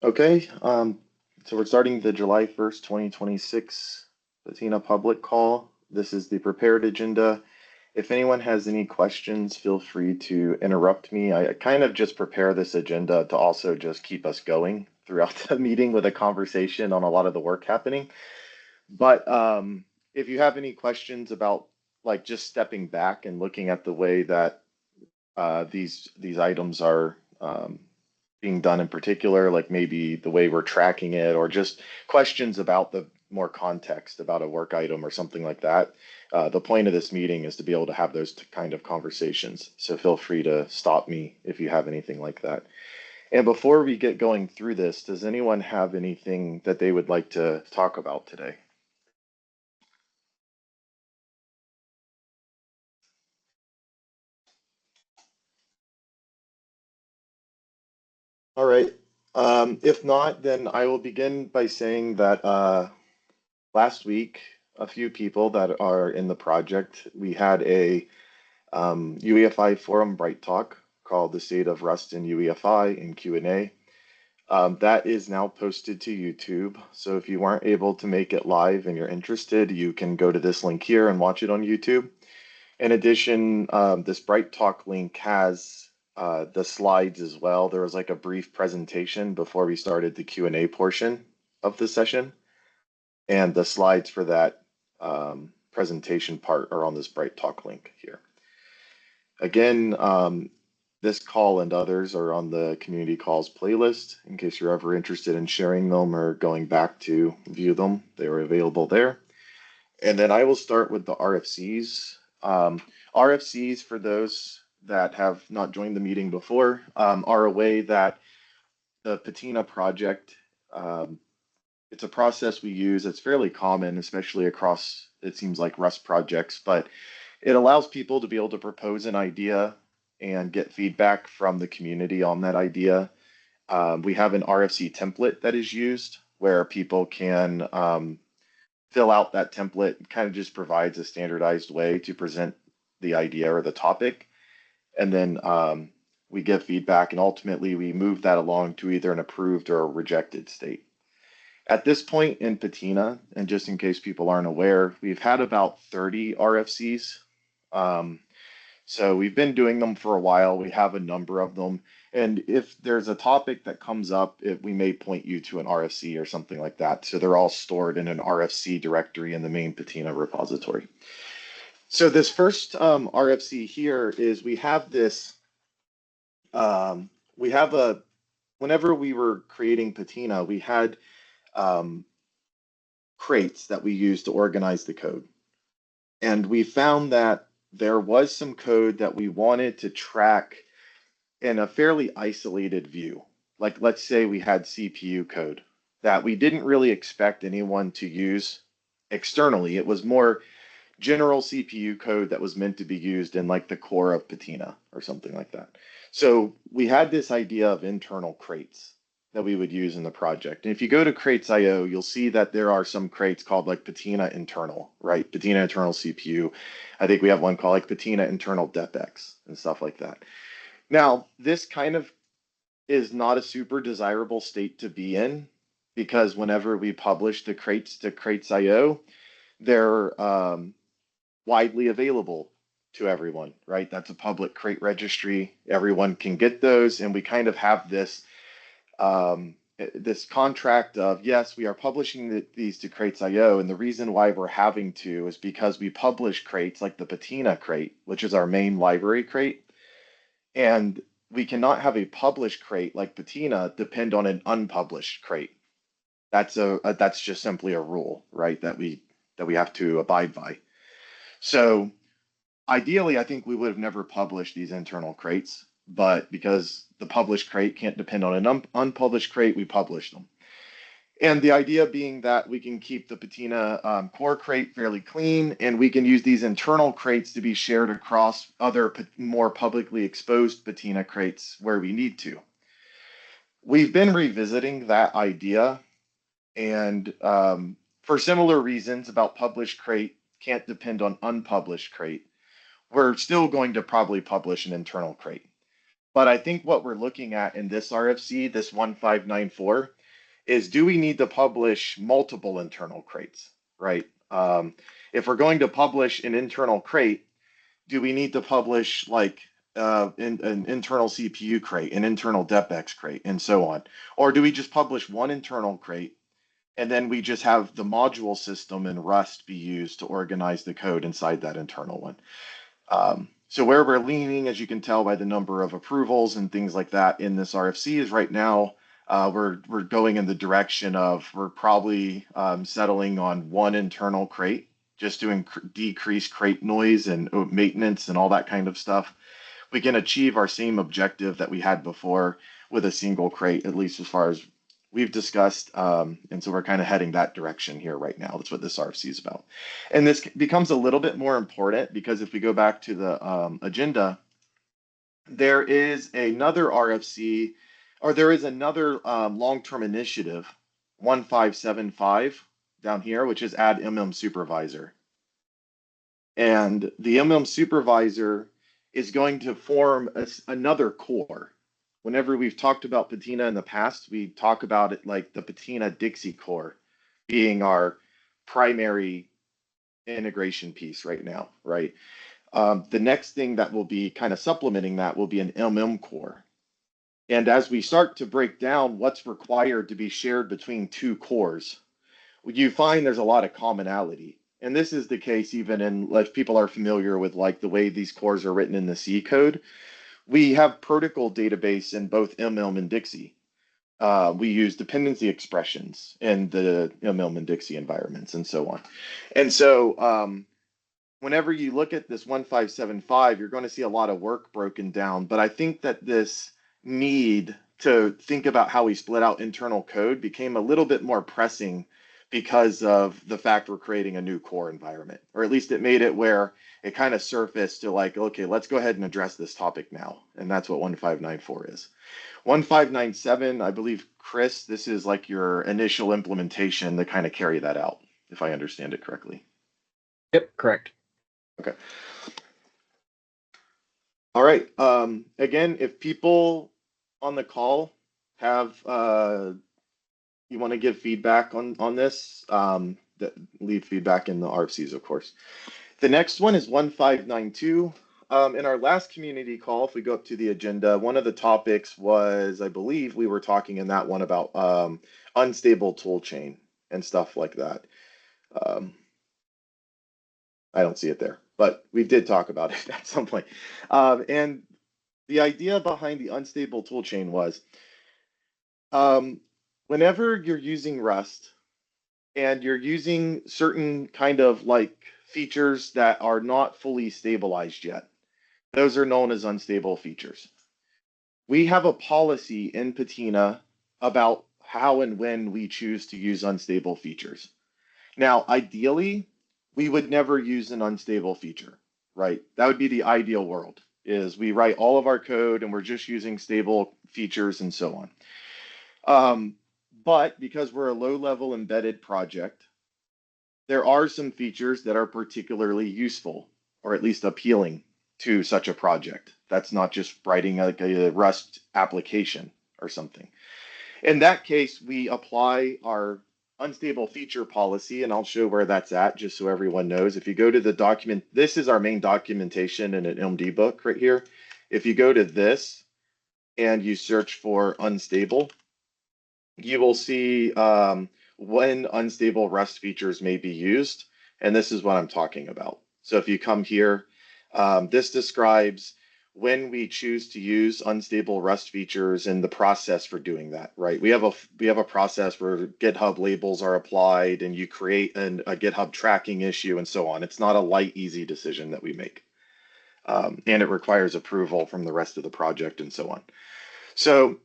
Okay, so we're starting the July 1st, 2026 Patina public call. This is the prepared agenda. If anyone has any questions, feel free to interrupt me. I kind of just prepare this agenda to also just keep us going throughout the meeting with a conversation on a lot of the work happening. But if you have any questions about like just stepping back and looking at the way that these items are being done in particular, like maybe the way we're tracking it, or just questions about the more context about a work item or something like that. The point of this meeting is to be able to have those kind of conversations. So feel free to stop me if you have anything like that. And before we get going through this, does anyone have anything that they would like to talk about today? All right. If not, then I will begin by saying that last week, a few people that are in the project, we had a UEFI forum Bright Talk called "The State of Rust in UEFI" in Q&A. That is now posted to YouTube. So if you weren't able to make it live and you're interested, you can go to this link here and watch it on YouTube. In addition, this Bright Talk link has the slides as well. There was like a brief presentation before we started the Q&A portion of the session, and the slides for that presentation part are on this Bright Talk link here. Again, this call and others are on the community calls playlist in case you're ever interested in sharing them or going back to view them. They are available there. And then I will start with the RFCs. RFCs, for those that have not joined the meeting before, are a way that the Patina project, it's a process we use. It's fairly common, especially across, it seems like Rust projects, but it allows people to be able to propose an idea and get feedback from the community on that idea. We have an RFC template that is used where people can fill out that template. It kind of just provides a standardized way to present the idea or the topic. And then we give feedback, and ultimately we move that along to either an approved or a rejected state. At this point in Patina, and just in case people aren't aware, we've had about 30 RFCs. Um, so we've been doing them for a while. We have a number of them. And if there's a topic that comes up, we may point you to an RFC or something like that. So they're all stored in an RFC directory in the main Patina repository. So this first RFC here is we have this, we have a, whenever we were creating Patina, we had um, crates that we used to organize the code. And we found that there was some code that we wanted to track in a fairly isolated view. Like, let's say we had CPU code that we didn't really expect anyone to use externally. It was more general CPU code that was meant to be used in like the core of Patina or something like that. So we had this idea of internal crates that we would use in the project. And if you go to crates.io, you'll see that there are some crates called like Patina internal, right? Patina internal CPU. I think we have one called like Patina internal DepX and stuff like that. Now, this kind of is not a super desirable state to be in because whenever we publish the crates to crates.io, they're widely available to everyone, right? That's a public crate registry. Everyone can get those, and we kind of have this contract of yes, we are publishing these to crates.io, and the reason why we're having to is because we publish crates like the Patina crate, which is our main library crate, and we cannot have a published crate like Patina depend on an unpublished crate. That's just simply a rule, right? That we have to abide by. So ideally, I think we would have never published these internal crates, but because the published crate can't depend on an unpublished crate, we publish them. And the idea being that we can keep the Patina core crate fairly clean, and we can use these internal crates to be shared across other more publicly exposed Patina crates where we need to. We've been revisiting that idea, and for similar reasons about published crate can't depend on unpublished crate, we're still going to probably publish an internal crate. But I think what we're looking at in this RFC, this 1594, is do we need to publish multiple internal crates, right? If we're going to publish an internal crate, do we need to publish like an internal CPU crate, an internal DepX crate, and so on? Or do we just publish one internal crate and then we just have the module system in Rust be used to organize the code inside that internal one? So where we're leaning, as you can tell by the number of approvals and things like that in this RFC, is right now we're going in the direction of we're probably settling on one internal crate, just doing decrease crate noise and maintenance and all that kind of stuff. We can achieve our same objective that we had before with a single crate, at least as far as we've discussed. And so we're kind of heading that direction here right now. That's what this RFC is about. And this becomes a little bit more important because if we go back to the agenda, there is another RFC, or there is another long-term initiative, 1575 down here, which is add supervisor. And the supervisor is going to form another core. Whenever we've talked about Patina in the past, we talk about it like the Patina Dixie core being our primary integration piece right now, right? The next thing that will be kind of supplementing that will be an core. And as we start to break down what's required to be shared between two cores, you find there's a lot of commonality. And this is the case even in, if people are familiar with like the way these cores are written in the C code, we have protocol database in both and Dixie. We use dependency expressions in the and Dixie environments and so on. And so whenever you look at this 1575, you're going to see a lot of work broken down. But I think that this need to think about how we split out internal code became a little bit more pressing because of the fact we're creating a new core environment, or at least it made it where it kind of surfaced to like, okay, let's go ahead and address this topic now. And that's what 1594 is. 1597, I believe, Chris, this is like your initial implementation to kind of carry that out, if I understand it correctly. Yep, correct. Okay. All right. Again, if people on the call have you want to give feedback on this, leave feedback in the RFCs, of course. The next one is 1592. In our last community call, if we go up to the agenda, one of the topics was, I believe we were talking in that one about unstable tool chain and stuff like that. I don't see it there, but we did talk about it at some point. And the idea behind the unstable toolchain was whenever you're using Rust and you're using certain kind of like features that are not fully stabilized yet, those are known as unstable features. We have a policy in Patina about how and when we choose to use unstable features. Now, ideally, we would never use an unstable feature, right? That would be the ideal world, is we write all of our code and we're just using stable features and so on. But because we're a low-level embedded project, there are some features that are particularly useful, or at least appealing to such a project. That's not just writing like a Rust application or something. In that case, we apply our unstable feature policy, and I'll show where that's at just so everyone knows. If you go to the document, this is our main documentation in an MD book right here. If you go to this and you search for unstable, you will see when unstable Rust features may be used, and this is what I'm talking about. So if you come here, this describes when we choose to use unstable Rust features and the process for doing that, right? We have a process where GitHub labels are applied and you create a GitHub tracking issue and so on. It's not a light, easy decision that we make. And it requires approval from the rest of the project and so on. So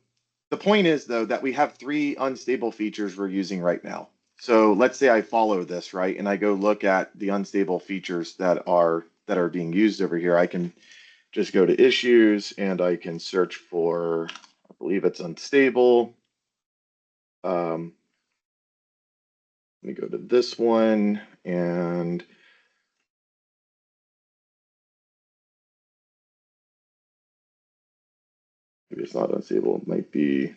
the point is, though, that we have 3 unstable features we're using right now. So let's say I follow this, right, and I go look at the unstable features that are being used over here. I can just go to issues and I can search for, I believe it's unstable. Let me go to this one and maybe it's not unstable. It might be.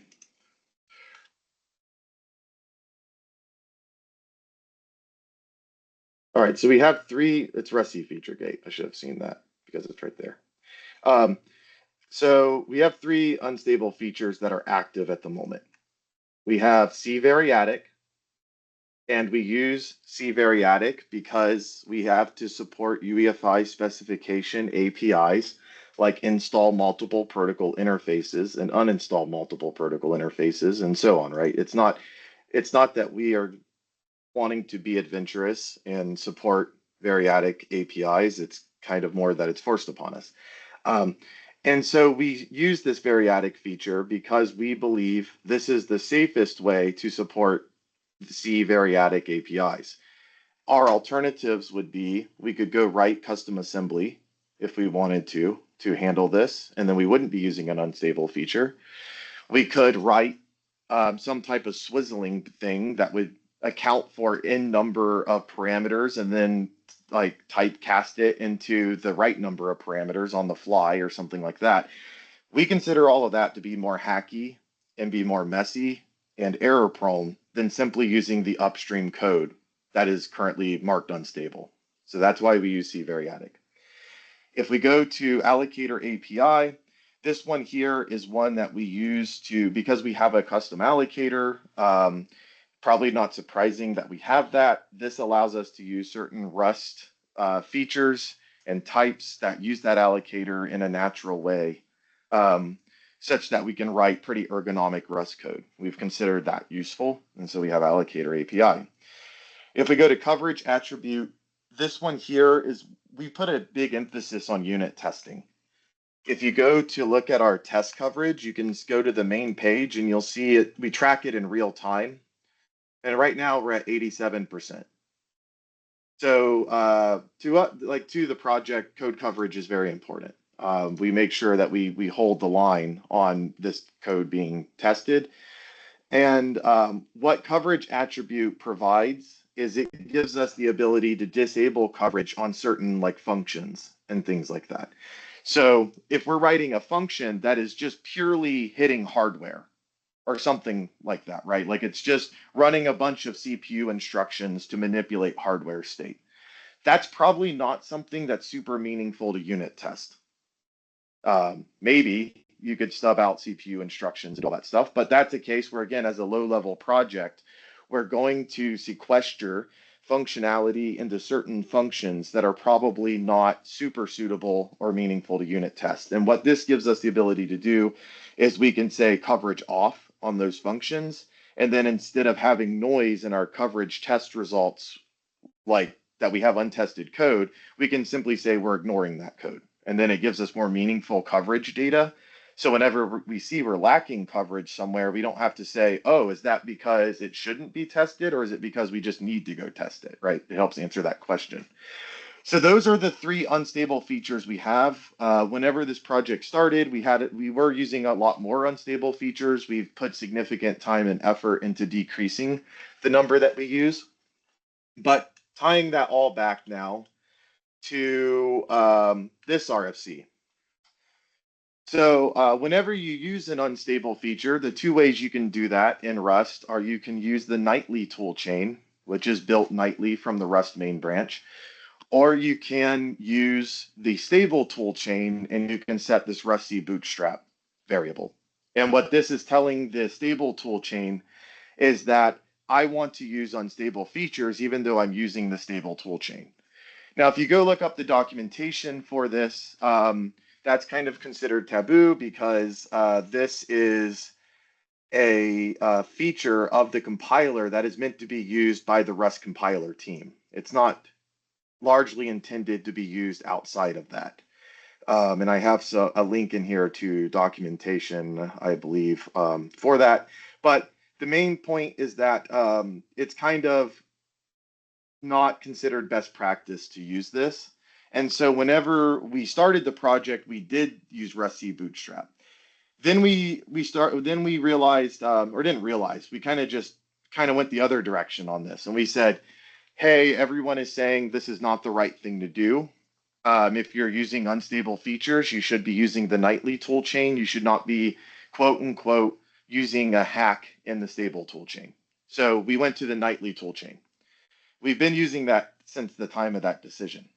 All right, so we have three. It's Rusty feature gate. I should have seen that because it's right there. Um, so we have three unstable features that are active at the moment. We have C variadic, and we use C variadic because we have to support UEFI specification APIs like install multiple protocol interfaces and uninstall multiple protocol interfaces and so on, right? It's not that we are wanting to be adventurous and support variadic APIs. It's kind of more that it's forced upon us. Um, and so we use this variadic feature because we believe this is the safest way to support C variadic APIs. Our alternatives would be we could go write custom assembly if we wanted to handle this, and then we wouldn't be using an unstable feature. We could write some type of swizzling thing that would account for n number of parameters and then like typecast it into the right number of parameters on the fly or something like that. We consider all of that to be more hacky and be more messy and error prone than simply using the upstream code that is currently marked unstable. So that's why we use cvariatic. If we go to allocator API, this one here is one that we use to, because we have a custom allocator, probably not surprising that we have that. This allows us to use certain Rust features and types that use that allocator in a natural way, um, such that we can write pretty ergonomic Rust code. We've considered that useful, and so we have allocator API. If we go to coverage attribute, this one here is, we put a big emphasis on unit testing. If you go to look at our test coverage, you can go to the main page and you'll see it, we track it in real time. And right now we're at 87%. So to the project, code coverage is very important. We make sure that we hold the line on this code being tested. And what coverage attribute provides is it gives us the ability to disable coverage on certain like functions and things like that. So if we're writing a function that is just purely hitting hardware or something like that, right? Like it's just running a bunch of CPU instructions to manipulate hardware state. That's probably not something that's super meaningful to unit test. Maybe you could stub out CPU instructions and all that stuff, but that's a case where, again, as a low-level project, we're going to sequester functionality into certain functions that are probably not super suitable or meaningful to unit test. And what this gives us the ability to do is we can say coverage off on those functions, and then instead of having noise in our coverage test results, like that we have untested code, we can simply say we're ignoring that code. And then it gives us more meaningful coverage data. So whenever we see we're lacking coverage somewhere, we don't have to say, oh, is that because it shouldn't be tested or is it because we just need to go test it, right? It helps answer that question. So those are the three unstable features we have. Whenever this project started, we were using a lot more unstable features. We've put significant time and effort into decreasing the number that we use. But tying that all back now to this RFC. So whenever you use an unstable feature, the two ways you can do that in Rust are you can use the nightly toolchain, which is built nightly from the Rust main branch, or you can use the stable toolchain and you can set this Rusty bootstrap variable. And what this is telling the stable toolchain is that I want to use unstable features even though I'm using the stable toolchain. Now, if you go look up the documentation for this, that's kind of considered taboo because this is a feature of the compiler that is meant to be used by the Rust compiler team. It's not largely intended to be used outside of that. And I have a link in here to documentation, I believe, for that. But the main point is that it's kind of not considered best practice to use this. And so whenever we started the project, we did use Rusty Bootstrap. Then we realized, or didn't realize, we kind of went the other direction on this, and we said, hey, everyone is saying this is not the right thing to do. If you're using unstable features, you should be using the nightly toolchain. You should not be, quote unquote, using a hack in the stable toolchain. So we went to the nightly toolchain. We've been using that since the time of that decision.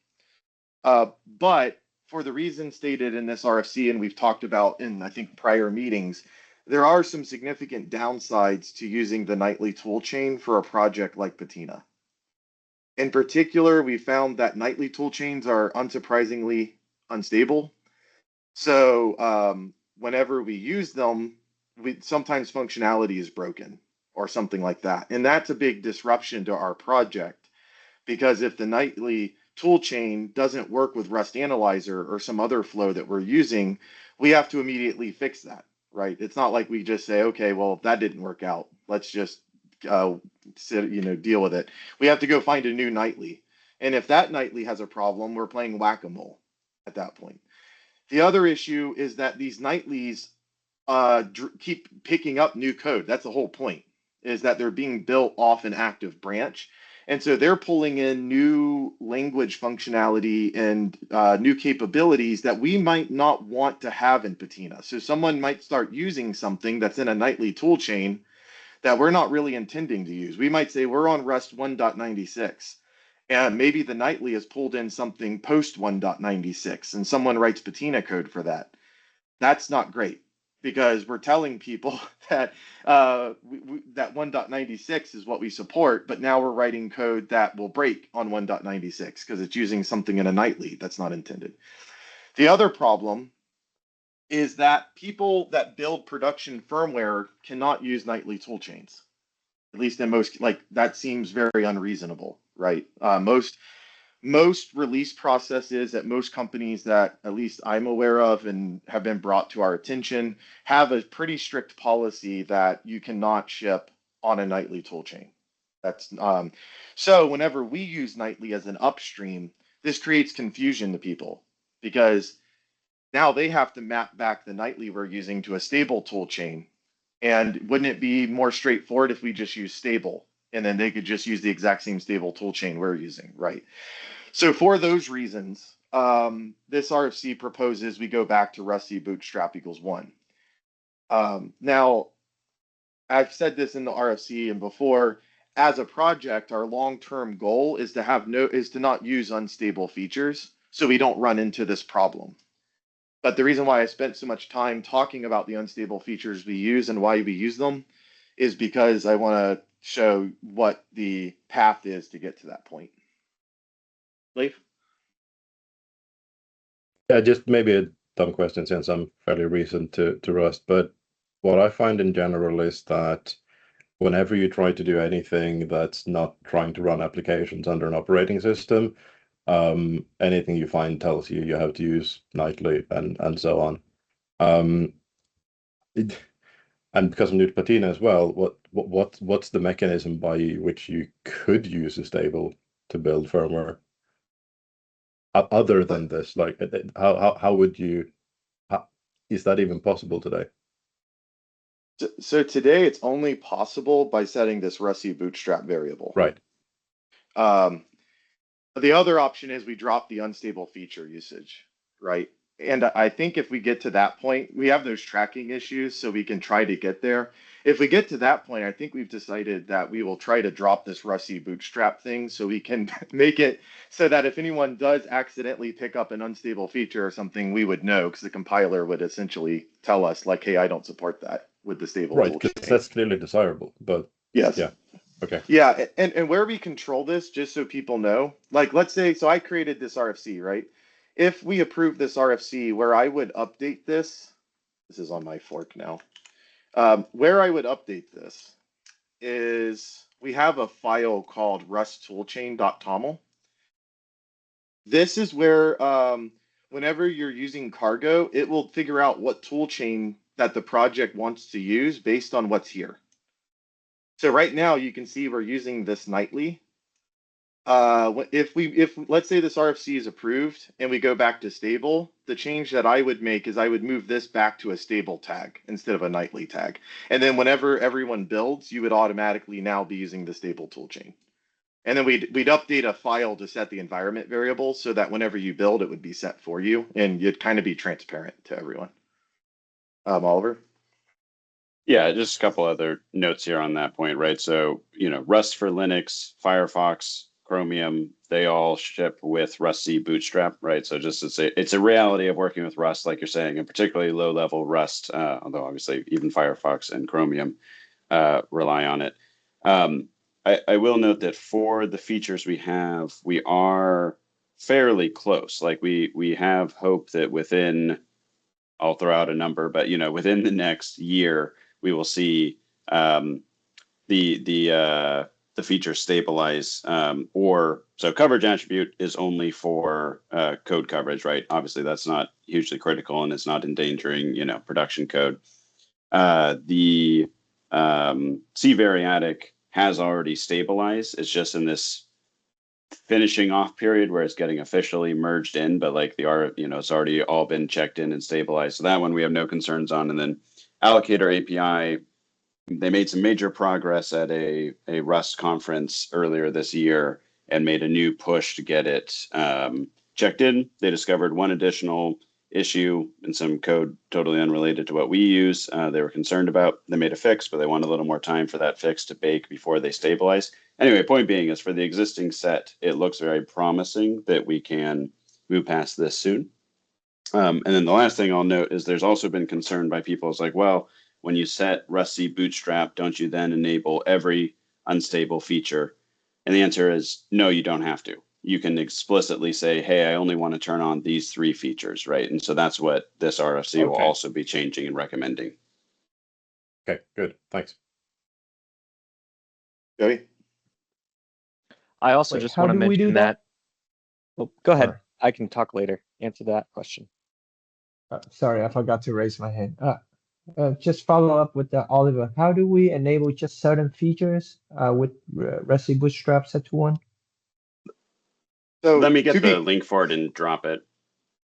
But for the reasons stated in this RFC, and we've talked about in, I think, prior meetings, there are some significant downsides to using the nightly toolchain for a project like Patina. In particular, we found that nightly toolchains are unsurprisingly unstable. So whenever we use them, sometimes functionality is broken or something like that. And that's a big disruption to our project because if the nightly toolchain doesn't work with Rust Analyzer or some other flow that we're using, we have to immediately fix that, right? It's not like we just say, okay, well, that didn't work out. Let's just deal with it. We have to go find a new nightly. And if that nightly has a problem, we're playing whack-a-mole at that point. The other issue is that these nightlies keep picking up new code. That's the whole point, is that they're being built off an active branch. And so they're pulling in new language functionality and new capabilities that we might not want to have in Patina. So someone might start using something that's in a nightly toolchain that we're not really intending to use. We might say we're on Rust 1.96, and maybe the nightly has pulled in something post 1.96, and someone writes Patina code for that. That's not great because we're telling people that that 1.96 is what we support, but now we're writing code that will break on 1.96 because it's using something in a nightly that's not intended. The other problem is that people that build production firmware cannot use nightly toolchains. At least in most, like that seems very unreasonable, right? Most release processes at most companies that at least I'm aware of and have been brought to our attention have a pretty strict policy that you cannot ship on a nightly toolchain. That's so whenever we use nightly as an upstream, this creates confusion to people because now they have to map back the nightly we're using to a stable tool chain. And wouldn't it be more straightforward if we just use stable and then they could just use the exact same stable tool chain we're using, right? So for those reasons, this RFC proposes we go back to Rusty Bootstrap equals 1. Now, I've said this in the RFC and before, as a project, our long-term goal is to not use unstable features so we don't run into this problem. But the reason why I spent so much time talking about the unstable features we use and why we use them is because I want to show what the path is to get to that point. Leif? Yeah, just maybe a dumb question since I'm fairly recent to Rust, but what I find in general is that whenever you try to do anything that's not trying to run applications under an operating system, anything you find tells you you have to use nightly and so on. And because I'm new to Patina as well, what's the mechanism by which you could use a stable to build firmware other than this? Like, how would you? How, is that even possible today? So today it's only possible by setting this Rusty Bootstrap variable. Right. Um, the other option is we drop the unstable feature usage, right? And I think if we get to that point, we have those tracking issues, so we can try to get there. If we get to that point, I think we've decided that we will try to drop this Rusty Bootstrap thing so we can make it so that if anyone does accidentally pick up an unstable feature or something, we would know because the compiler would essentially tell us like, hey, I don't support that with the stable Right, because toolchain. that's clearly desirable. But Yes. yeah, okay. Yeah, and where we control this, just so people know, like let's say, so I created this RFC, right? If we approve this RFC, where I would update this is on my fork now. Where I would update this is we have a file called rusttoolchain.toml. This is where whenever you're using cargo, it will figure out what toolchain that the project wants to use based on what's here. So right now you can see we're using this nightly. If let's say this RFC is approved and we go back to stable, the change that I would make is I would move this back to a stable tag instead of a nightly tag. And then whenever everyone builds, you would automatically now be using the stable toolchain. And then we'd update a file to set the environment variable so that whenever you build, it would be set for you, and you'd kind of be transparent to everyone. Oliver? Yeah, just a couple other notes here on that point, right? So, Rust for Linux, Firefox, Chromium, they all ship with Rust C Bootstrap, right? So just it's a reality of working with Rust, like you're saying, and particularly low level Rust, although obviously even Firefox and Chromium rely on it. I will note that for the features we have, we are fairly close. Like we have hope that within, I'll throw out a number, but within the next year, we will see the feature stabilize. Or so coverage attribute is only for code coverage, right? Obviously, that's not hugely critical and it's not endangering production code. The C variadic has already stabilized. It's just in this finishing off period where it's getting officially merged in, but like it's already all been checked in and stabilized. So that one we have no concerns on. And then allocator API, they made some major progress at a Rust conference earlier this year and made a new push to get it checked in. They discovered one additional issue in some code totally unrelated to what we use. They were concerned about. They made a fix, but they want a little more time for that fix to bake before they stabilize. Anyway, point being is for the existing set, it looks very promising that we can move past this soon. And then the last thing I'll note is there's also been concern by people. It's like, well, when you set Rust C Bootstrap, don't you then enable every unstable feature? And the answer is no, you don't have to. You can explicitly say, hey, I only want to turn on these 3 features, right? And so that's what this RFC will also be changing and recommending. Okay, good. Thanks. Joey? I also just want to mention that. Oh, go ahead. Sorry. I can talk later. Answer that question. Sorry, I forgot to raise my hand. Just follow up with Oliver. How do we enable just certain features with Rust C Bootstrap set to 1? So let me get the link for it and drop it.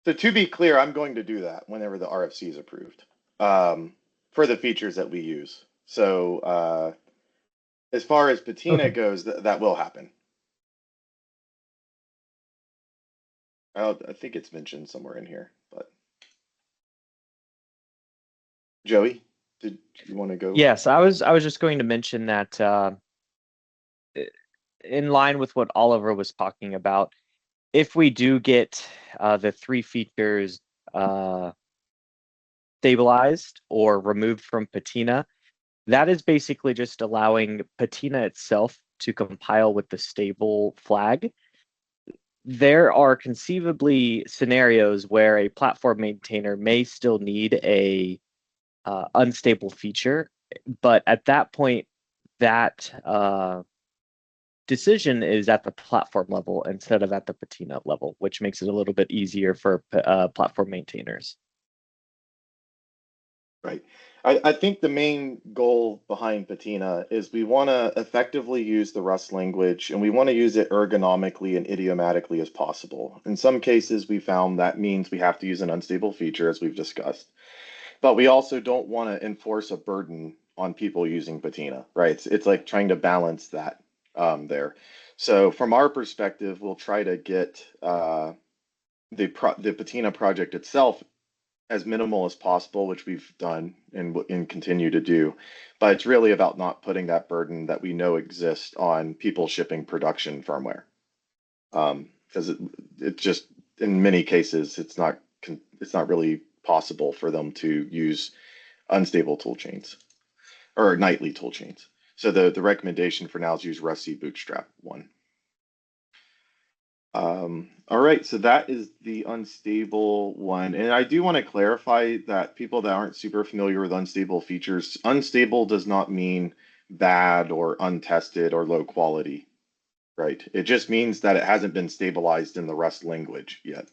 So to be clear, I'm going to do that whenever the RFC is approved for the features that we use. So as far as Patina goes, that will happen. I think it's mentioned somewhere in here, but Joey, did you want to go? Yes, I was just going to mention that in line with what Oliver was talking about, if we do get the 3 features stabilized or removed from Patina, that is basically just allowing Patina itself to compile with the stable flag. There are conceivably scenarios where a platform maintainer may still need a unstable feature, but at that point, that decision is at the platform level instead of at the Patina level, which makes it a little bit easier for platform maintainers. Right. I think the main goal behind Patina is we want to effectively use the Rust language, and we want to use it ergonomically and idiomatically as possible. In some cases, we found that means we have to use an unstable feature, as we've discussed. But we also don't want to enforce a burden on people using Patina, right? It's like trying to balance that there. So from our perspective, we'll try to get the Patina project itself as minimal as possible, which we've done and continue to do. But it's really about not putting that burden that we know exists on people shipping production firmware. Because it just, in many cases, it's not really possible for them to use unstable tool chains or nightly tool chains. So the recommendation for now is use Rust C Bootstrap 1. All right, so that is the unstable one. And I do want to clarify that people that aren't super familiar with unstable features, unstable does not mean bad or untested or low quality, right? It just means that it hasn't been stabilized in the Rust language yet.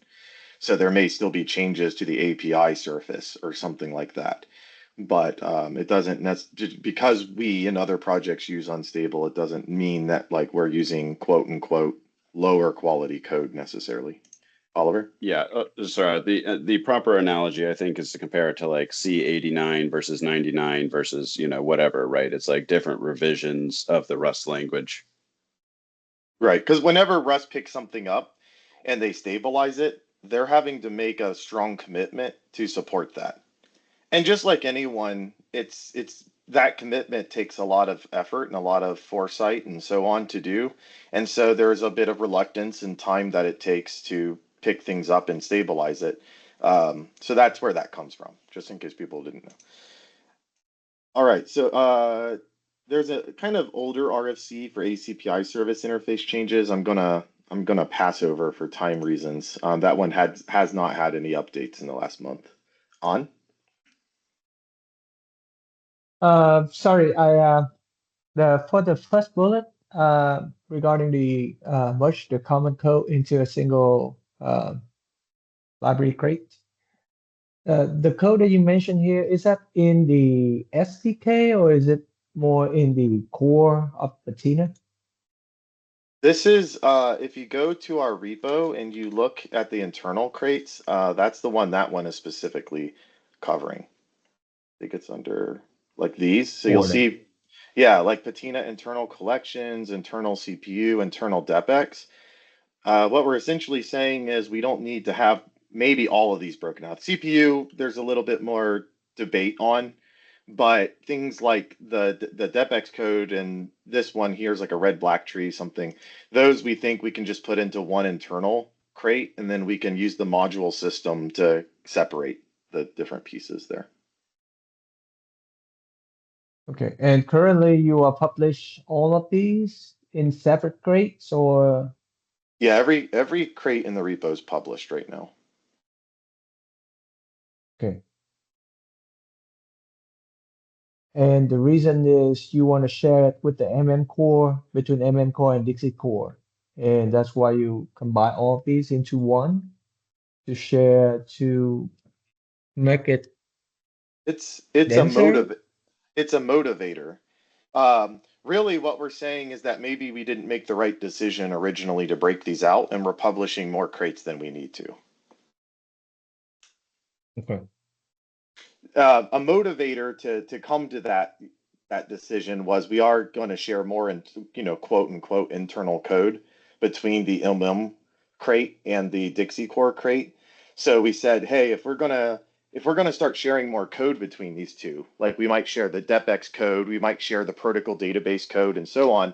So there may still be changes to the API surface or something like that. But it doesn't just because we and other projects use unstable, it doesn't mean that like we're using quote unquote lower quality code necessarily. Oliver? Yeah, sorry. The proper analogy I think is to compare it to like C89 versus 99 versus whatever, right? It's like different revisions of the Rust language. Right, because whenever Rust picks something up and they stabilize it, they're having to make a strong commitment to support that. And just like anyone, it's that commitment takes a lot of effort and a lot of foresight and so on to do. And so there's a bit of reluctance and time that it takes to pick things up and stabilize it. So that's where that comes from, just in case people didn't know. All right, so there's a kind of older RFC for ACPI service interface changes. I'm gonna pass over for time reasons. That one has not had any updates in the last month. On? Sorry, for the first bullet, regarding the merge the common code into a single library crate. The code that you mentioned here, is that in the SDK or is it more in the core of Patina? This is if you go to our repo and you look at the internal crates, that's the one that one is specifically covering. I think it's under like these. So you'll Order. see, yeah, like Patina internal collections, internal CPU, internal DepX. What we're essentially saying is we don't need to have maybe all of these broken out. CPU, there's a little bit more debate on, but things like the DepX code and this one here is like a red black tree something. Those we think we can just put into one internal crate, and then we can use the module system to separate the different pieces there. Okay, and currently you are publish all of these in separate crates or Yeah, every crate in the repo is published right now. okay. And the reason is you want to share it with the MM core between MM core and Dixie core. And that's why you combine all of these into one to share to make it It's a denser. motivator. Really, what we're saying is that maybe we didn't make the right decision originally to break these out, and we're publishing more crates than we need to. Okay. A motivator to come to that decision was we are going to share more in quote unquote internal code between the crate and the Dixie core crate. So we said, hey, if we're gonna start sharing more code between these two, like we might share the DepX code, we might share the protocol database code, and so on.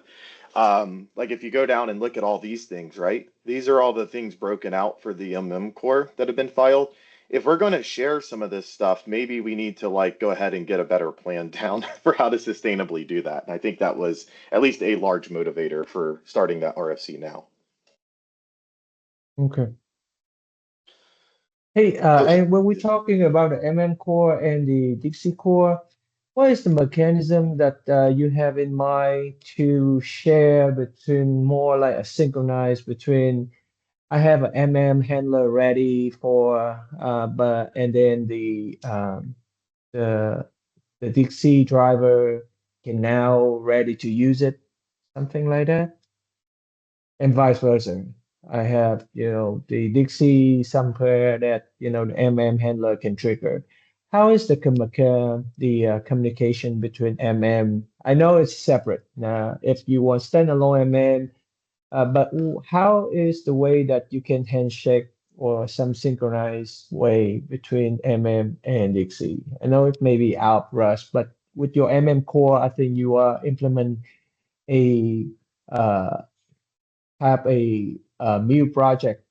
Like if you go down and look at all these things, right? These are all the things broken out for the core that have been filed. If we're going to share some of this stuff, maybe we need to like go ahead and get a better plan down for how to sustainably do that. And I think that was at least a large motivator for starting that RFC now. Okay. Hey, So, and when we're talking about the MM core and the Dixie core, what is the mechanism that you have in mind to share between more like a synchronized between I have an MM handler ready for but and then the the Dixie driver can now ready to use it, something like that, and vice versa. I have, the Dixie somewhere that, the MM handler can trigger. How is communication between MM? I know it's separate. If you want standalone MM, but how is the way that you can handshake or some synchronized way between MM and Dixie? I know it may be out rush, but with your MM core, I think you are implement a uh, have a new project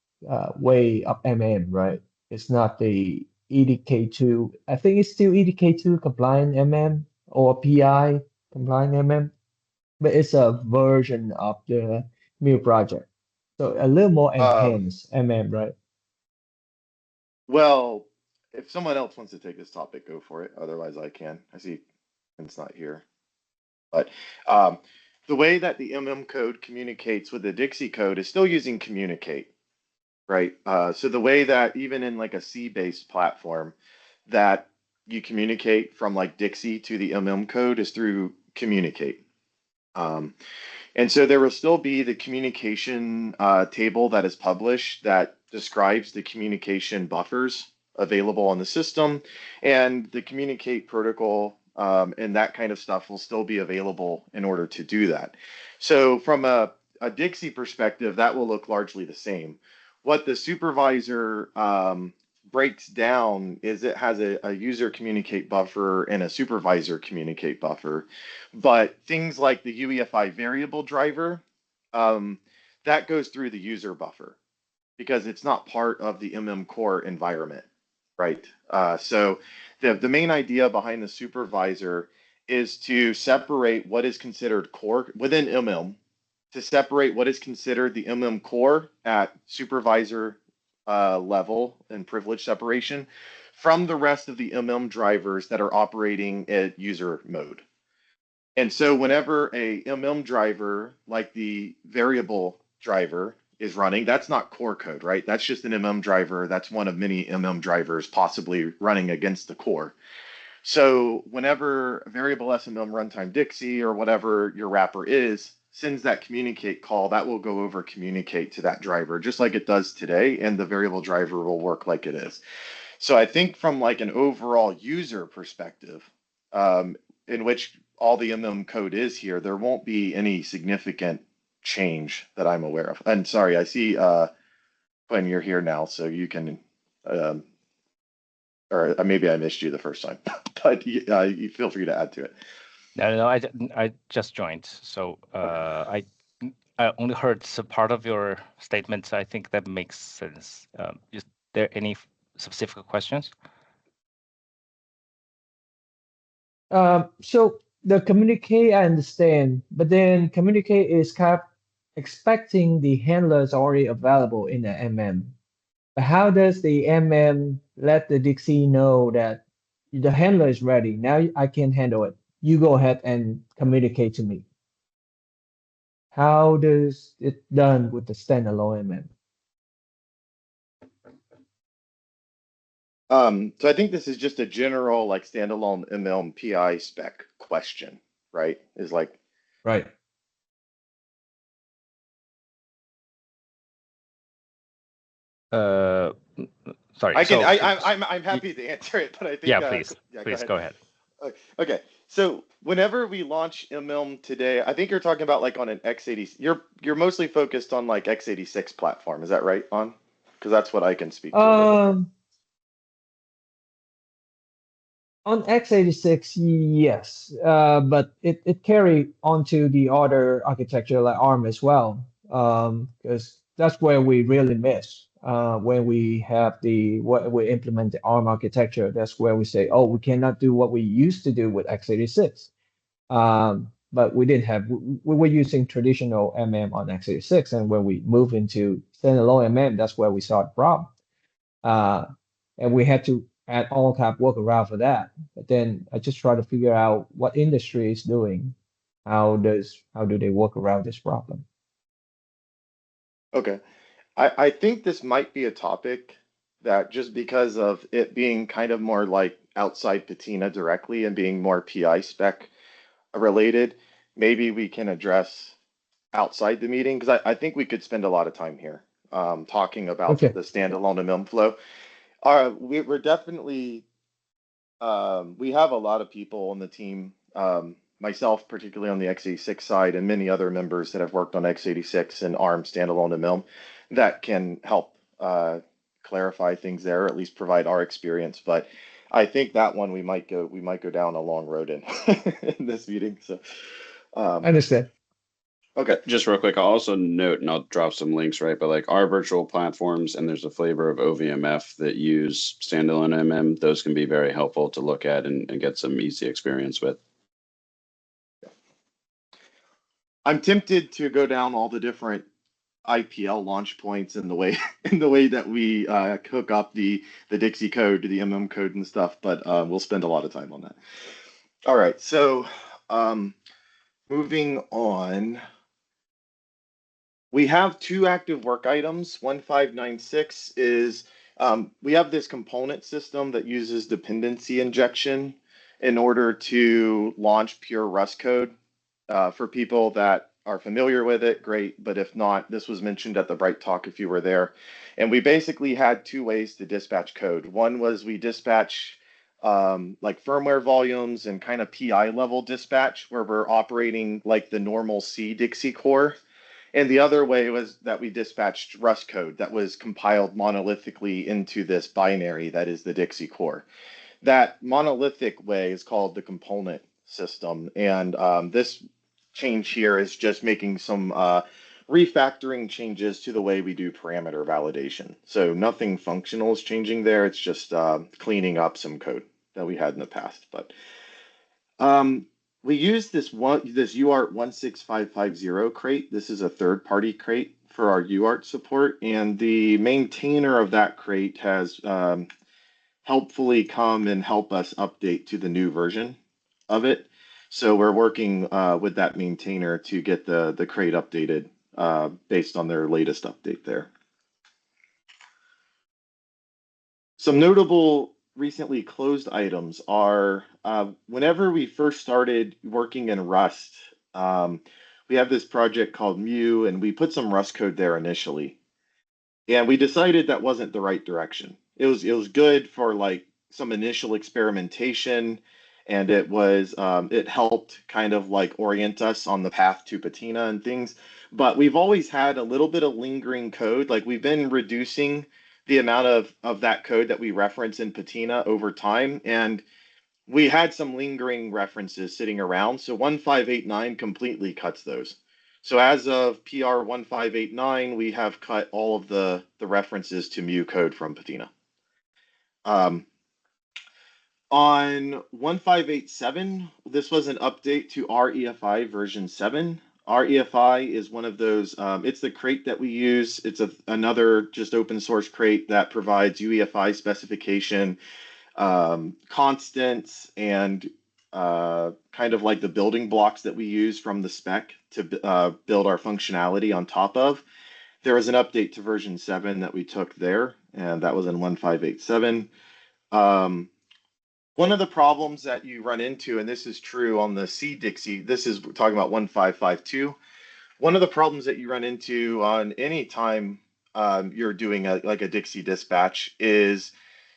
way of MM, right? It's not the EDK2. I think it's still EDK2 compliant MM or PI compliant MM, but it's a version of the new project. So a little more um, enhanced MM, right? well, if someone else wants to take this topic, go for it. Otherwise, I can. I see it's not here. But um, the way that the code communicates with the Dixie code is still using communicate. Right. So the way that even in like a C-based platform that you communicate from like Dixie to the code is through communicate. Um, and so there will still be the communication table that is published that describes the communication buffers available on the system, and the communicate protocol and that kind of stuff will still be available in order to do that. So from a Dixie perspective, that will look largely the same. What the supervisor breaks down is it has a user communicate buffer and a supervisor communicate buffer. But things like the UEFI variable driver, that goes through the user buffer because it's not part of the core environment, right? So the main idea behind the supervisor is to separate what is considered core within to separate what is considered the core at supervisor level and privilege separation from the rest of the drivers that are operating at user mode. And so whenever a driver like the variable driver is running, that's not core code, right? That's just an driver. That's one of many drivers possibly running against the core. So whenever variable SMM runtime Dixie or whatever your wrapper is sends that communicate call, that will go over communicate to that driver just like it does today, and the variable driver will work like it is. So I think from like an overall user perspective, in which all the code is here, there won't be any significant change that I'm aware of. And sorry, I see Quinn, you're here now, so you can or maybe I missed you the first time, but you feel free to add to it. No, I just joined, so I only heard some part of your statement. So I think that makes sense. Is there any specific questions? So the communicate, I understand, but then communicate is kind of expecting the handlers already available in the But how does the let the Dixie know that the handler is ready? Now I can handle it. You go ahead and communicate to me. How does it done with the standalone So I think this is just a general like standalone PI spec question, right? Is like Right. Sorry. I'm happy to answer it, but I think please go ahead. Okay, so whenever we launch today, I think you're talking about like on an x86. You're mostly focused on like x86 platform, is that right? Because that's what I can speak to. On x86, yes, but it carry onto the other architecture like ARM as well, because that's where we really miss when we have what we implement the ARM architecture. That's where we say, oh, we cannot do what we used to do with x86. But we didn't have we were using traditional on x86, and when we move into standalone that's where we saw the problem. And we had to add all kind of workaround for that. But then I just try to figure out what industry is doing. How do they work around this problem? Okay. I think this might be a topic that just because of it being kind of more like outside Patina directly and being more PI spec related, maybe we can address outside the meeting because I think we could spend a lot of time here talking about the standalone MIM flow. We're definitely we have a lot of people on the team, myself particularly on the x86 side, and many other members that have worked on x86 and ARM standalone MIM that can help clarify things there, or at least provide our experience. But I think that one we might go down a long road in in this meeting. So I understand. Okay. Just real quick, I'll also note, and I'll drop some links, right? But like our virtual platforms, and there's a flavor of OVMF that use standalone those can be very helpful to look at and get some easy experience with. I'm tempted to go down all the different IPL launch points in the way that we hook up the Dixie code to the code and stuff, but we'll spend a lot of time on that. All right, so moving on. We have two active work items. 1596 is we have this component system that uses dependency injection in order to launch pure Rust code. For people that are familiar with it, great. But if not, this was mentioned at the Bright Talk if you were there. And we basically had two ways to dispatch code. One was we dispatch like firmware volumes and kind of PI level dispatch where we're operating like the normal C Dixie core. And the other way was that we dispatched Rust code that was compiled monolithically into this binary that is the Dixie core. That monolithic way is called the component system. And this change here is just making some refactoring changes to the way we do parameter validation. So nothing functional is changing there. It's just cleaning up some code that we had in the past. But we use this UART 16550 crate. This is a third-party crate for our UART support, and the maintainer of that crate has helpfully come and help us update to the new version of it. So we're working with that maintainer to get the crate updated based on their latest update there. Some notable recently closed items are whenever we first started working in Rust, we have this project called Mu, and we put some Rust code there initially. And we decided that wasn't the right direction. It was good for like some initial experimentation, and it helped kind of like orient us on the path to Patina and things. But we've always had a little bit of lingering code. Like we've been reducing the amount of that code that we reference in Patina over time, and we had some lingering references sitting around. So 1589 completely cuts those. So as of PR 1589, we have cut all of the references to Mu code from Patina. On 1587, this was an update to REFI version 7. REFI is one of those, it's the crate that we use. It's another just open source crate that provides UEFI specification, constants, and kind of like the building blocks that we use from the spec to build our functionality on top of. There was an update to version 7 that we took there, and that was in 1587. One of the problems that you run into, and this is true on the C Dixie, this is talking about 1552. One of the problems that you run into on any time you're doing like a Dixie dispatch is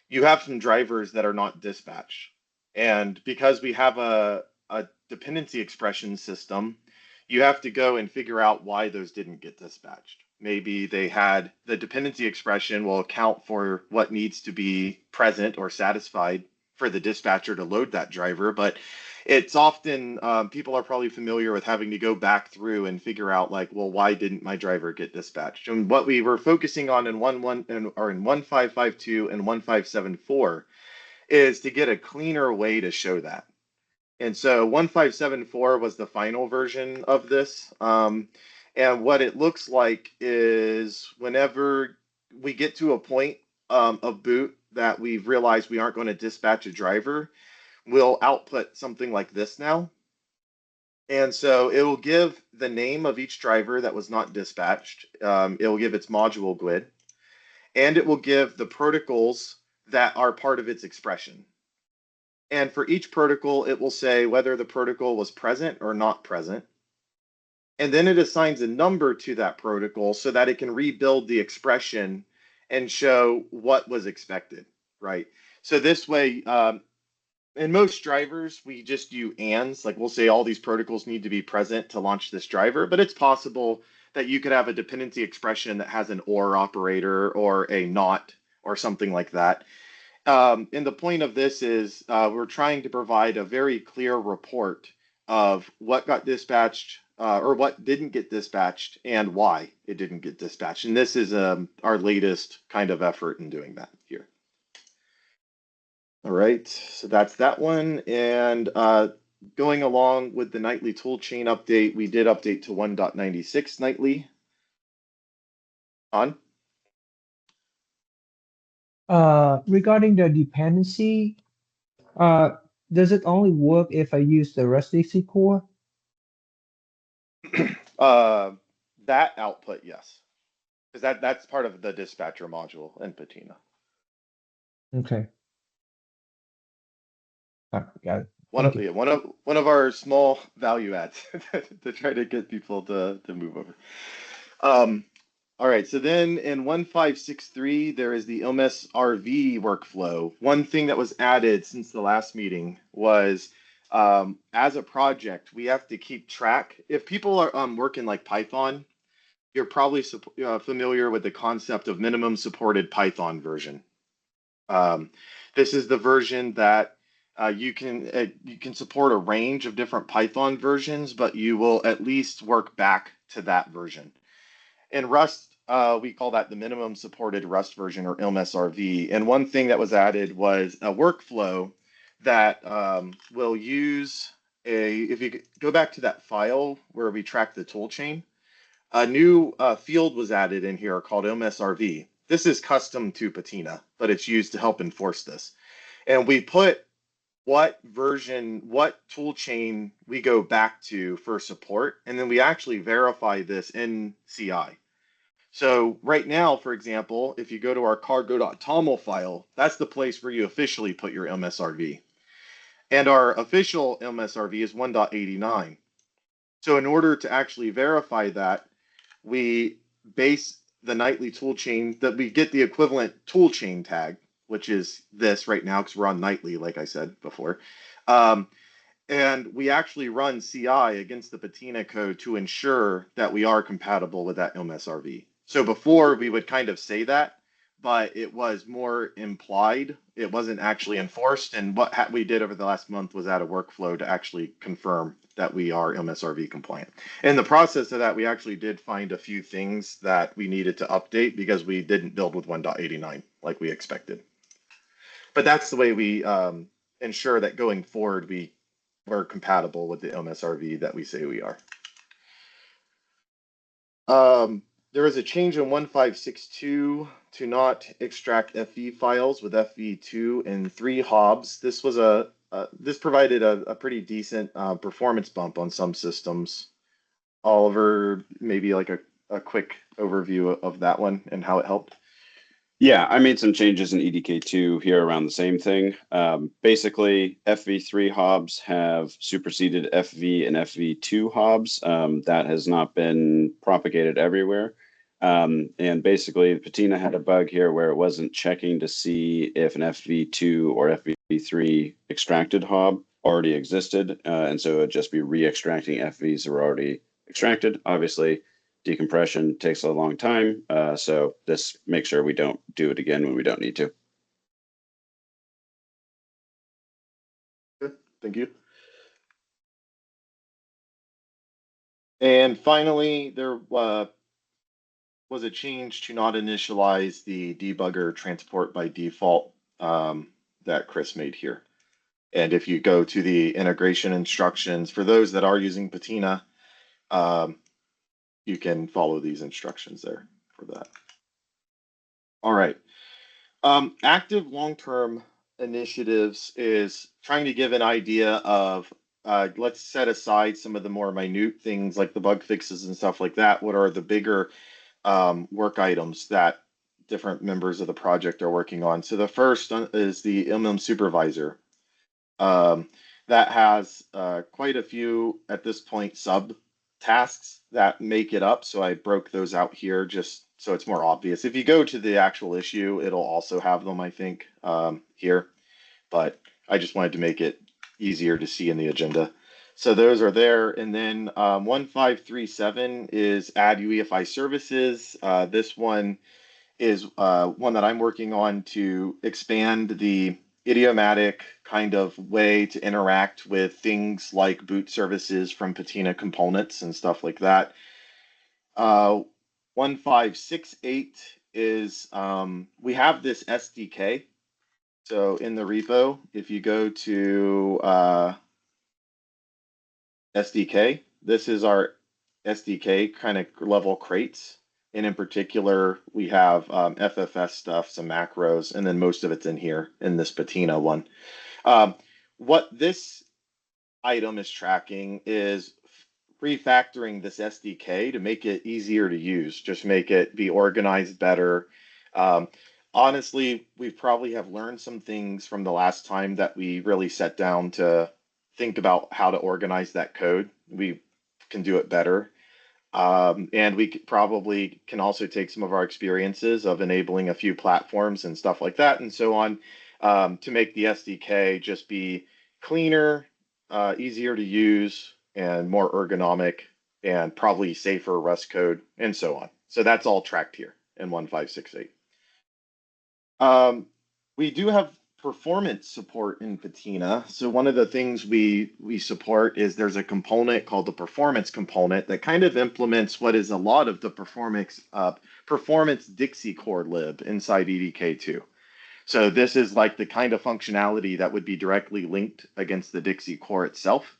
you have some drivers that are not dispatched. And because we have a dependency expression system, you have to go and figure out why those didn't get dispatched. Maybe they had the dependency expression will account for what needs to be present or satisfied for the dispatcher to load that driver, but it's often people are probably familiar with having to go back through and figure out like, well, why didn't my driver get dispatched? And what we were focusing on in 1552 and 1574 is to get a cleaner way to show that. And so 1574 was the final version of this. And what it looks like is whenever we get to a point of boot that we've realized we aren't going to dispatch a driver, we'll output something like this now. And so it will give the name of each driver that was not dispatched. It will give its module GUID, and it will give the protocols that are part of its expression. And for each protocol, it will say whether the protocol was present or not present. And then it assigns a number to that protocol so that it can rebuild the expression and show what was expected, right? So this way, in most drivers, we just do ands. Like we'll say all these protocols need to be present to launch this driver, but it's possible that you could have a dependency expression that has an or operator or a not or something like that. And the point of this is we're trying to provide a very clear report of what got dispatched or what didn't get dispatched and why it didn't get dispatched. And this is our latest kind of effort in doing that here. All right, so that's that one. And going along with the nightly toolchain update, we did update to 1.96 nightly. On? Regarding the dependency, does it only work if I use the Rust Dixie core? That output, yes. Because that's part of the dispatcher module in Patina. Okay. Got it. One of our small value adds to try to get people to move over. All right, so then in 1563, there is the Illness RV workflow. One thing that was added since the last meeting was as a project, we have to keep track. If people are working like Python, you're probably familiar with the concept of minimum supported Python version. This is the version that you can support a range of different Python versions, but you will at least work back to that version. In Rust, we call that the minimum supported Rust version, or MSRV. And one thing that was added was a workflow that will use if you go back to that file where we track the toolchain, a new field was added in here called MSRV. This is custom to Patina, but it's used to help enforce this. And we put what version, what toolchain we go back to for support, and then we actually verify this in CI. So right now, for example, if you go to our cargo.toml file, that's the place where you officially put your MSRV. And our official MSRV is 1.89. So in order to actually verify that, we base the nightly toolchain, that we get the equivalent toolchain tag, which is this right now because we're on nightly, like I said before. And we actually run CI against the Patina code to ensure that we are compatible with that MSRV. So before we would kind of say that, but it was more implied. It wasn't actually enforced. And what we did over the last month was add a workflow to actually confirm that we are MSRV compliant. In the process of that, we actually did find a few things that we needed to update because we didn't build with 1.89 like we expected. But that's the way we ensure that going forward, we're compatible with the MSRV that we say we are. There is a change in 1562 to not extract FV files with FV2 and 3 hobs. This was this provided a pretty decent performance bump on some systems. Oliver, maybe like a quick overview of that one and how it helped. Yeah, I made some changes in EDK2 here around the same thing. Basically, FV3 hobs have superseded FV and FV2 hobs. That has not been propagated everywhere. And basically, Patina had a bug here where it wasn't checking to see if an FV2 or FV3 extracted hob already existed. And so it would just be re-extracting FVs that were already extracted. Obviously, decompression takes a long time, so this makes sure we don't do it again when we don't need to. Good, thank you. And finally, there was a change to not initialize the debugger transport by default that Chris made here. And if you go to the integration instructions, for those that are using Patina, you can follow these instructions there for that. All right. Active long-term initiatives is trying to give an idea of, let's set aside some of the more minute things like the bug fixes and stuff like that. What are the bigger work items that different members of the project are working on? So the first is the MM supervisor. That has quite a few, at this point, sub tasks that make it up. So I broke those out here just so it's more obvious. If you go to the actual issue, it'll also have them, I think, here. But I just wanted to make it easier to see in the agenda. So those are there. And then 1537 is add UEFI services. This one is one that I'm working on to expand the idiomatic kind of way to interact with things like boot services from Patina components and stuff like that. 1568 is we have this SDK. So in the repo, if you go to SDK, this is our SDK kind of level crates. And in particular, we have FFS stuff, some macros, and then most of it's in here in this Patina one. What this item is tracking is refactoring this SDK to make it easier to use, just make it be organized better. Honestly, we probably have learned some things from the last time that we really sat down to think about how to organize that code. We can do it better. And we probably can also take some of our experiences of enabling a few platforms and stuff like that and so on to make the SDK just be cleaner, easier to use, and more ergonomic and probably safer Rust code and so on. So that's all tracked here in 1568. We do have performance support in Patina. So one of the things we support is there's a component called the performance component that kind of implements what is a lot of the performance Dixie core lib inside EDK2. So this is like the kind of functionality that would be directly linked against the Dixie core itself.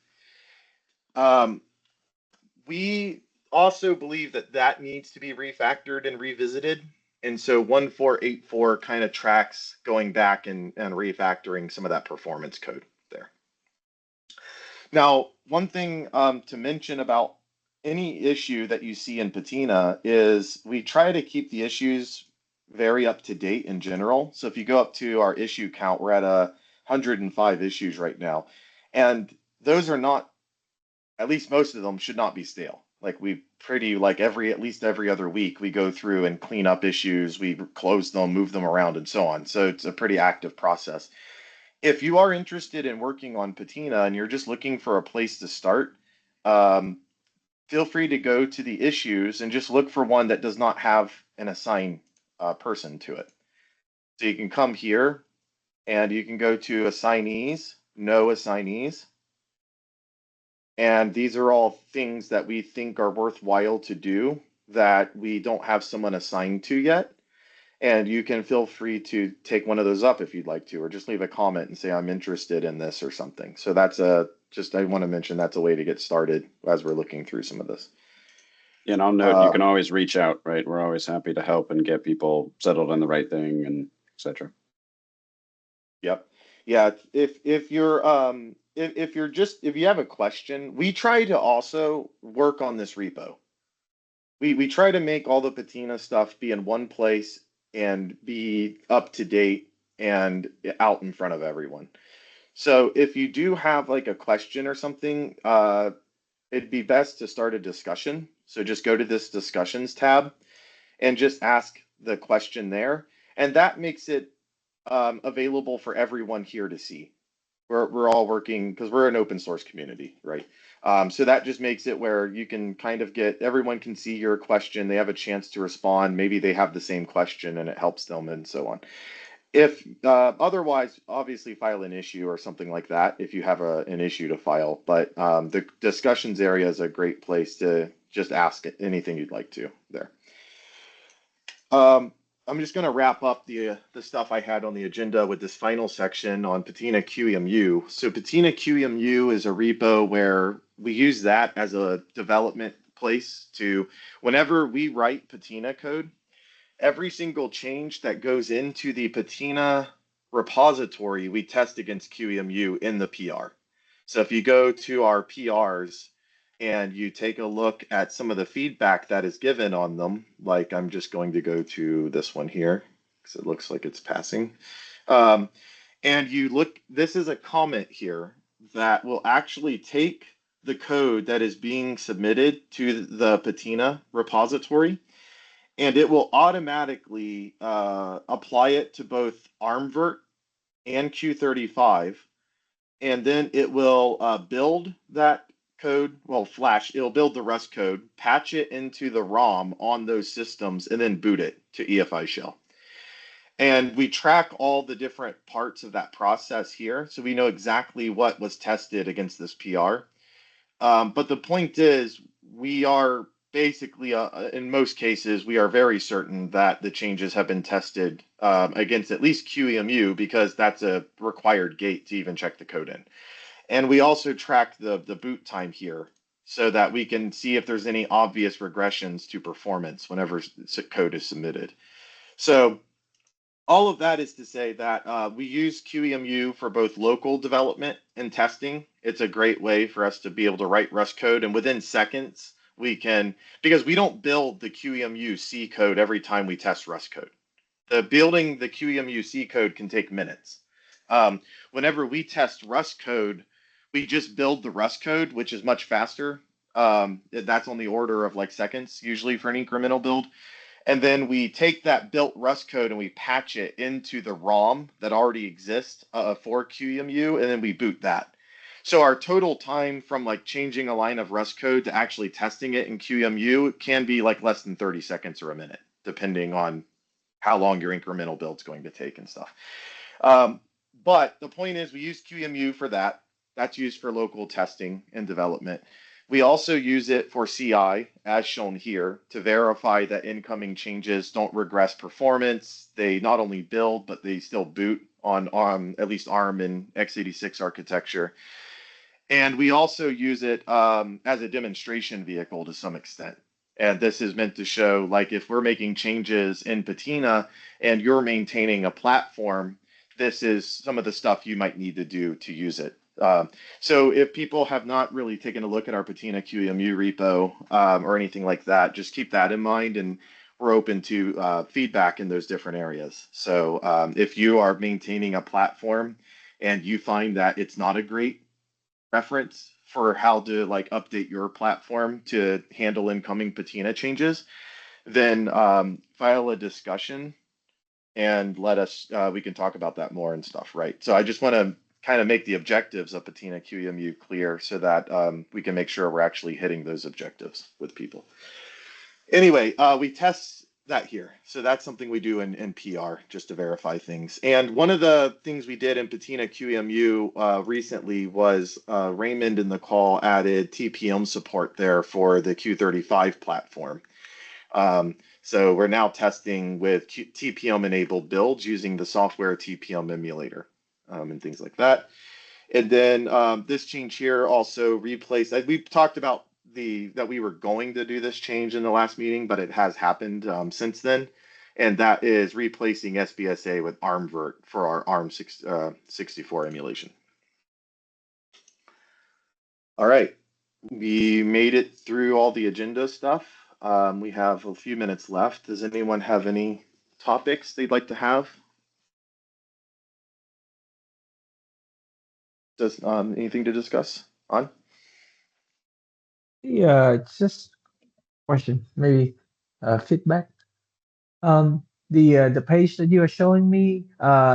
We also believe that that needs to be refactored and revisited. And so 1484 kind of tracks going back and refactoring some of that performance code there. Now, one thing to mention about any issue that you see in Patina is we try to keep the issues very up to date in general. So if you go up to our issue count, we're at 105 issues right now. And those are not, at least most of them should not be stale. Like at least every other week, we go through and clean up issues, we close them, move them around, and so on. So it's a pretty active process. If you are interested in working on Patina and you're just looking for a place to start, feel free to go to the issues and just look for one that does not have an assigned person to it. So you can come here and you can go to assignees, no assignees. And these are all things that we think are worthwhile to do that we don't have someone assigned to yet. And you can feel free to take one of those up if you'd like to, or just leave a comment and say, I'm interested in this or something. So that's I want to mention that's a way to get started as we're looking through some of this. Yeah, and I'll note you can always reach out, right? We're always happy to help and get people settled on the right thing and etc. Yep. Yeah. If you have a question, we try to also work on this repo. We try to make all the Patina stuff be in one place and be up to date and out in front of everyone. So if you do have like a question or something, it'd be best to start a discussion. So just go to this discussions tab and just ask the question there. And that makes it available for everyone here to see. We're all working because we're an open source community, right? So that just makes it where you can kind of everyone can see your question. They have a chance to respond. Maybe they have the same question and it helps them and so on. If otherwise, obviously file an issue or something like that if you have an issue to file. But the discussions area is a great place to just ask anything you'd like to there. I'm just going to wrap up the stuff I had on the agenda with this final section on Patina QEMU. So Patina QEMU is a repo where we use that as a development place to, whenever we write Patina code, every single change that goes into the Patina repository, we test against QEMU in the PR. So if you go to our PRs, and you take a look at some of the feedback that is given on them, like I'm just going to go to this one here, because it looks like it's passing. And you look, this is a comment here that will actually take the code that is being submitted to the Patina repository, and it will automatically apply it to both ARMvert and Q35, and then it will build that code, it'll build the Rust code, patch it into the ROM on those systems, and then boot it to EFI shell. And we track all the different parts of that process here, so we know exactly what was tested against this PR. But the point is, we are basically, in most cases, we are very certain that the changes have been tested against at least QEMU, because that's a required gate to even check the code in. And we also track the boot time here so that we can see if there's any obvious regressions to performance whenever code is submitted. So all of that is to say that we use QEMU for both local development and testing. It's a great way for us to be able to write Rust code, and within seconds we can, because we don't build the QEMU C code every time we test Rust code. Building the QEMU C code can take minutes. Whenever we test Rust code, we just build the Rust code, which is much faster. That's on the order of like seconds, usually for an incremental build. And then we take that built Rust code and we patch it into the ROM that already exists for QEMU, and then we boot that. So our total time from like changing a line of Rust code to actually testing it in QEMU can be like less than 30 seconds or a minute, depending on how long your incremental build's going to take and stuff. But the point is we use QEMU for that. That's used for local testing and development. We also use it for CI, as shown here, to verify that incoming changes don't regress performance. They not only build, but they still boot on at least ARM and x86 architecture. And we also use it as a demonstration vehicle to some extent. And this is meant to show, like, if we're making changes in Patina and you're maintaining a platform, this is some of the stuff you might need to do to use it. So if people have not really taken a look at our Patina QEMU repo or anything like that, just keep that in mind, and we're open to feedback in those different areas. So if you are maintaining a platform and you find that it's not a great reference for how to like update your platform to handle incoming Patina changes, then file a discussion and let us, we can talk about that more and stuff, right? So I just want to kind of make the objectives of Patina QEMU clear so that we can make sure we're actually hitting those objectives with people. Anyway, we test that here. So that's something we do in PR just to verify things. And one of the things we did in Patina QEMU recently was Raymond in the call added TPM support there for the Q35 platform. So we're now testing with TPM enabled builds using the software TPM emulator and things like that. And then this change here also replaced, we've talked about that we were going to do this change in the last meeting, but it has happened since then. And that is replacing SBSA with ARMvert for our ARM64 emulation. All right, we made it through all the agenda stuff. We have a few minutes left. Does anyone have any topics they'd like to have? Does anything to discuss on? Yeah, it's just question, maybe feedback. The page that you are showing me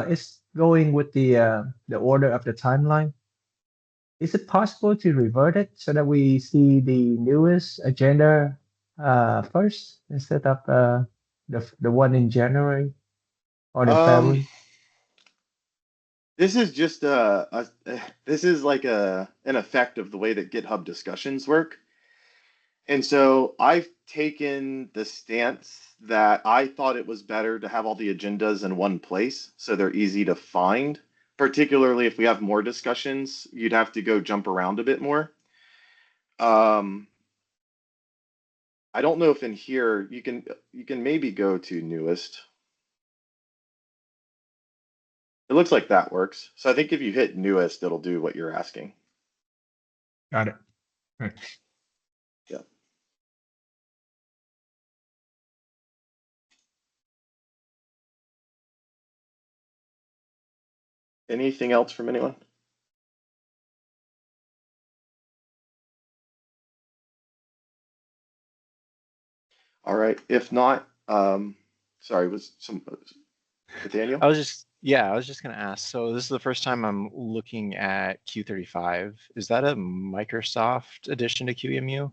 is going with the order of the timeline. Is it possible to revert it so that we see the newest agenda first instead of the one in January or in February? This is just this is like an effect of the way that GitHub discussions work. And so I've taken the stance that I thought it was better to have all the agendas in one place so they're easy to find. Particularly if we have more discussions, you'd have to go jump around a bit more. I don't know if in here you can maybe go to newest. It looks like that works. So I think if you hit newest, it'll do what you're asking. Got it. Right. Yeah. Anything else from anyone? All right. If not, sorry, was some Daniel? I was just gonna ask. So this is the first time I'm looking at Q35. Is that a Microsoft addition to QEMU?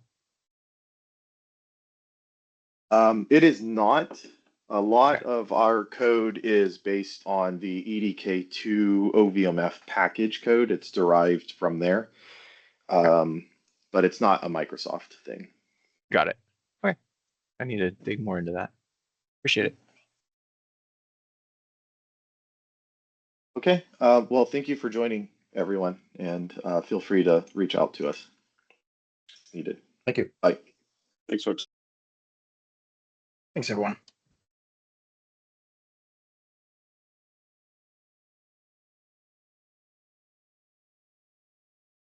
It is not. A lot of our code is based on the EDK2 OVMF package code. It's derived from there. But it's not a Microsoft thing. Got it. Okay. I need to dig more into that. Appreciate it. Okay. Well, thank you for joining, everyone, and feel free to reach out to us if needed. Thank you. Bye. Thanks, folks. Thanks, everyone.